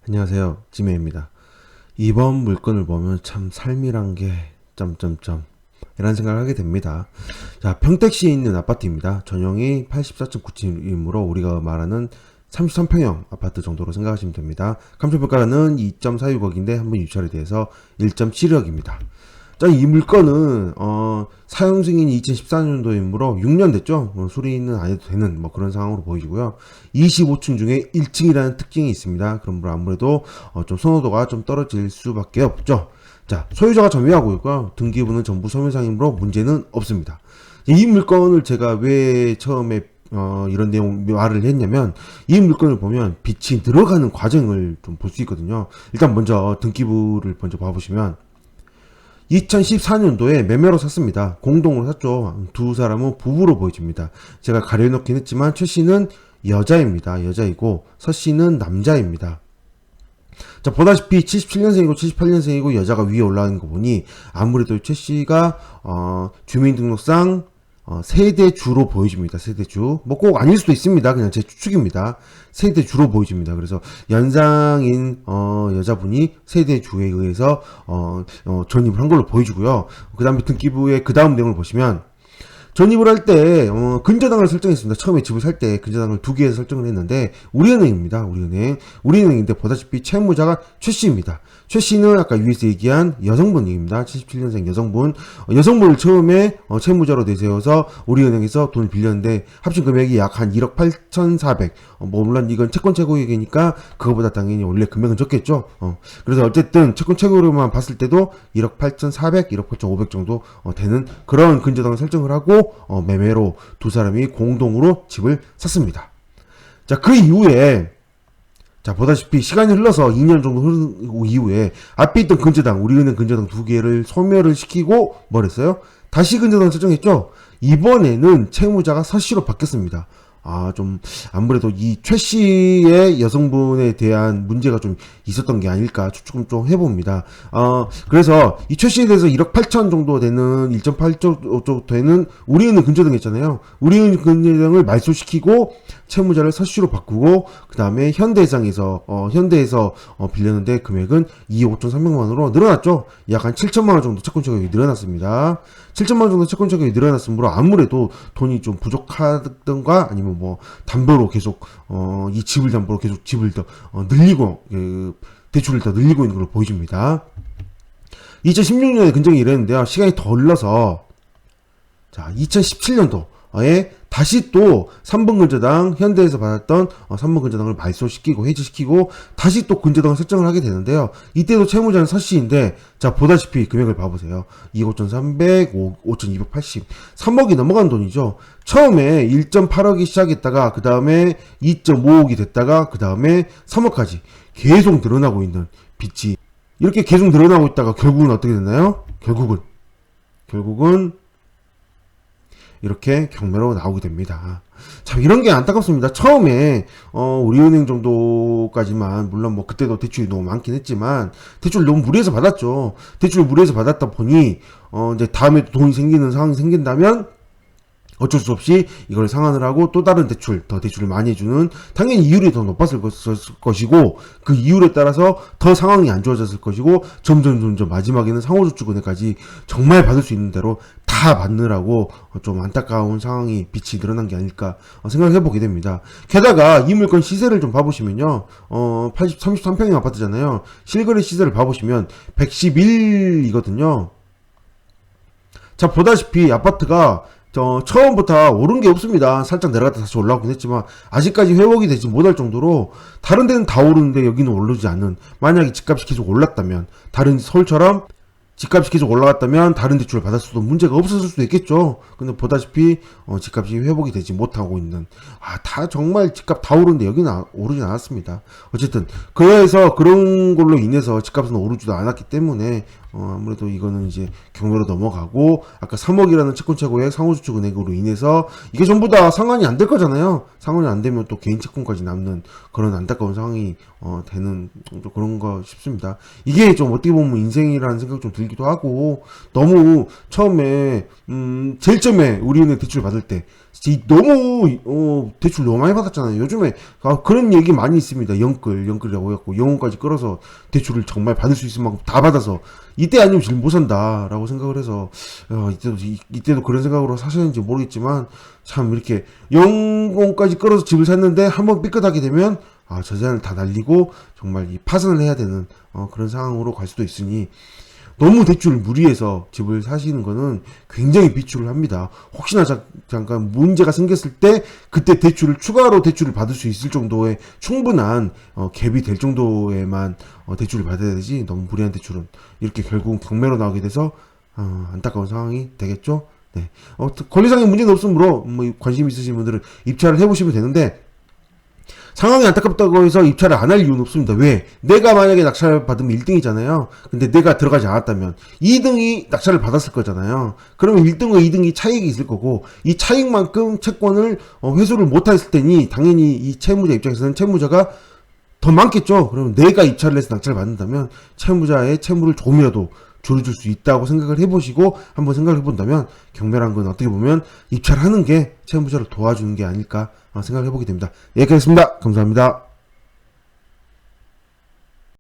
안녕하세요, 지메입니다. 이번 물건을 보면 참 삶이란 게 점점점 이런 생각을 하게 됩니다. 자, 평택시에 있는 아파트입니다. 전용이 84.9층이므로 우리가 말하는 33평형 아파트 정도로 생각하시면 됩니다. 감정평가는 2.46억인데 한번 유찰에 대해서 1.7억입니다. 자, 이 물건은 사용 승인이 2014년도이므로 6년 됐죠. 수리는 안 해도 되는 그런 상황으로 보이고요. 25층 중에 1층이라는 특징이 있습니다. 그러므로 아무래도 좀 선호도가 좀 떨어질 수밖에 없죠. 자, 소유자가 점유하고 있고요. 등기부는 전부 소유상이므로 문제는 없습니다. 이 물건을 제가 왜 처음에 이런 내용 말을 했냐면, 이 물건을 보면 빛이 들어가는 과정을 좀 볼 수 있거든요. 일단 먼저 등기부를 먼저 봐보시면 2014년도에 매매로 샀습니다. 공동으로 샀죠. 두 사람은 부부로 보여집니다. 제가 가려놓긴 했지만 최 씨는 여자입니다. 여자이고 서 씨는 남자입니다. 자, 보다시피 77년생이고 78년생이고 여자가 위에 올라가는 거 보니 아무래도 최 씨가 주민등록상 세대주로 보여집니다. 세대주. 꼭 아닐 수도 있습니다. 그냥 제 추측입니다. 세대주로 보여집니다. 그래서 연상인 여자분이 세대주에 의해서 전입을 한 걸로 보여주고요. 그 다음에 등기부의 그 다음 내용을 보시면 전입을 할 때 근저당을 설정했습니다. 처음에 집을 살 때 근저당을 2개에서 설정을 했는데 우리은행입니다. 우리은행인데 보다시피 채무자가 최 씨입니다. 최 씨는 아까 위에서 얘기한 여성분입니다. 77년생 여성분. 여성분을 처음에 채무자로 내세워서 우리은행에서 돈을 빌렸는데 합친 금액이 약 한 1억 8,400. 물론 이건 채권 최고액이니까 그거보다 당연히 원래 금액은 적겠죠. 그래서 어쨌든 채권 최고로만 봤을 때도 1억 8,400, 1억 8,500 정도 되는 그런 근저당을 설정을 하고 매매로 두 사람이 공동으로 집을 샀습니다. 자, 그 이후에 보다시피 시간이 흘러서 2년 정도 흐른 이후에 앞에 있던 근저당, 우리은행 근저당 2개를 소멸을 시키고 뭘 했어요? 다시 근저당 설정했죠? 이번에는 채무자가 서 씨로 바뀌었습니다. 좀 아무래도 이 최 씨의 여성분에 대한 문제가 좀 있었던 게 아닐까 추측을 좀 해봅니다. 그래서 이 최 씨에 대해서 1억 8천 정도 되는 1.8조 정도 되는 우리은행 근저당 했잖아요. 우리은행 근저당을 말소시키고 채무자를 서 씨로 바꾸고 그 다음에 현대해상에서 현대에서 빌렸는데 금액은 2억 5,300만 원으로 늘어났죠. 약 한 7천만 원 정도 채권 차익이 늘어났습니다. 7천만 원 정도 채권 차익이 늘어났으므로 아무래도 돈이 좀 부족하던가 아니면 담보로 계속 이 집을 담보로 계속 집을 더 늘리고 대출을 더 늘리고 있는 걸로 보여집니다. 2016년에 근정이 이랬는데요. 시간이 더 흘러서 2017년도에 다시 또 3번 근저당 현대에서 받았던 3번 근저당을 말소시키고 해지시키고 다시 또 근저당을 설정을 하게 되는데요. 이때도 채무자는 서 씨인데 보다시피 금액을 봐보세요. 2억 5,300, 5,280 3억이 넘어간 돈이죠. 처음에 1.8억이 시작했다가 그 다음에 2.5억이 됐다가 그 다음에 3억까지 계속 늘어나고 있는 빚이 이렇게 계속 늘어나고 있다가 결국은 어떻게 됐나요? 결국은 이렇게 경매로 나오게 됩니다. 참 이런 게 안타깝습니다. 처음에 우리은행 정도까지만 물론 그때도 대출이 너무 많긴 했지만 대출 너무 무리해서 받았죠. 대출 무리해서 받았다 보니 이제 다음에 돈이 생기는 상황이 생긴다면 어쩔 수 없이 이걸 상환을 하고 또 다른 더 대출을 많이 해주는 당연히 이율이 더 높았을 것이고 그 이율에 따라서 더 상황이 안 좋아졌을 것이고 점점 마지막에는 상호저축은행까지 정말 받을 수 있는 대로 다 받느라고 좀 안타까운 상황이 빛이 늘어난 게 아닐까 생각해 보게 됩니다. 게다가 이 물건 시세를 좀 봐보시면요. 33평형 아파트잖아요. 실거래 시세를 봐보시면 111이거든요. 자, 보다시피 아파트가 처음부터 오른 게 없습니다. 살짝 내려갔다 다시 올라오긴 했지만 아직까지 회복이 되지 못할 정도로 다른 데는 다 오르는데 여기는 오르지 않는, 만약에 집값이 계속 올랐다면 다른 서울처럼 집값이 계속 올라갔다면 다른 대출을 받았어도 문제가 없었을 수도 있겠죠. 근데 보다시피 집값이 회복이 되지 못하고 있는, 다 정말 집값 다 오르는데 여기는 오르진 않았습니다. 어쨌든 그래서 그런 걸로 인해서 집값은 오르지도 않았기 때문에 아무래도 이거는 이제 경매로 넘어가고, 아까 3억이라는 채권 최고액 상호저축은행으로 인해서 이게 전부 다 상환이 안 될 거잖아요. 상환이 안 되면 또 개인 채권까지 남는 그런 안타까운 상황이 되는 그런 거 싶습니다. 이게 좀 어떻게 보면 인생이라는 생각 좀 들기도 하고, 너무 처음에 제일 처음에 우리는 대출 받을 때 너무 대출 너무 많이 받았잖아요. 요즘에 그런 얘기 많이 있습니다. 영끌이라고 해갖고 영혼까지 끌어서 대출을 정말 받을 수 있을 만큼 다 받아서 이때 아니면 지금 못 산다라고 생각을 해서 이때도 그런 생각으로 사셨는지 모르겠지만 참 이렇게 영혼까지 끌어서 집을 샀는데 한번 삐끗하게 되면 저자를 다 날리고 정말 이 파산을 해야 되는 그런 상황으로 갈 수도 있으니 너무 대출을 무리해서 집을 사시는 거는 굉장히 비추를 합니다. 혹시나 잠깐 문제가 생겼을 때 그때 추가로 대출을 받을 수 있을 정도의 충분한 갭이 될 정도에만 대출을 받아야 되지, 너무 무리한 대출은 이렇게 결국 경매로 나오게 돼서 안타까운 상황이 되겠죠. 네. 권리상의 문제는 없으므로 뭐 관심 있으신 분들은 입찰을 해보시면 되는데, 상황이 안타깝다고 해서 입찰을 안 할 이유는 없습니다. 왜? 내가 만약에 낙찰 받으면 1등이잖아요. 근데 내가 들어가지 않았다면 2등이 낙찰을 받았을 거잖아요. 그러면 1등과 2등이 차익이 있을 거고, 이 차익만큼 채권을 회수를 못했을 테니 당연히 이 채무자 입장에서는 채무자가 더 많겠죠. 그러면 내가 입찰을 해서 낙찰을 받는다면 채무자의 채무를 조금이라도 줄여줄 수 있다고 생각을 해보시고 한번 생각을 해본다면, 경매란 건 어떻게 보면 입찰하는 게 채무자를 도와주는 게 아닐까 생각을 해보게 됩니다. 여기까지 했습니다. 감사합니다.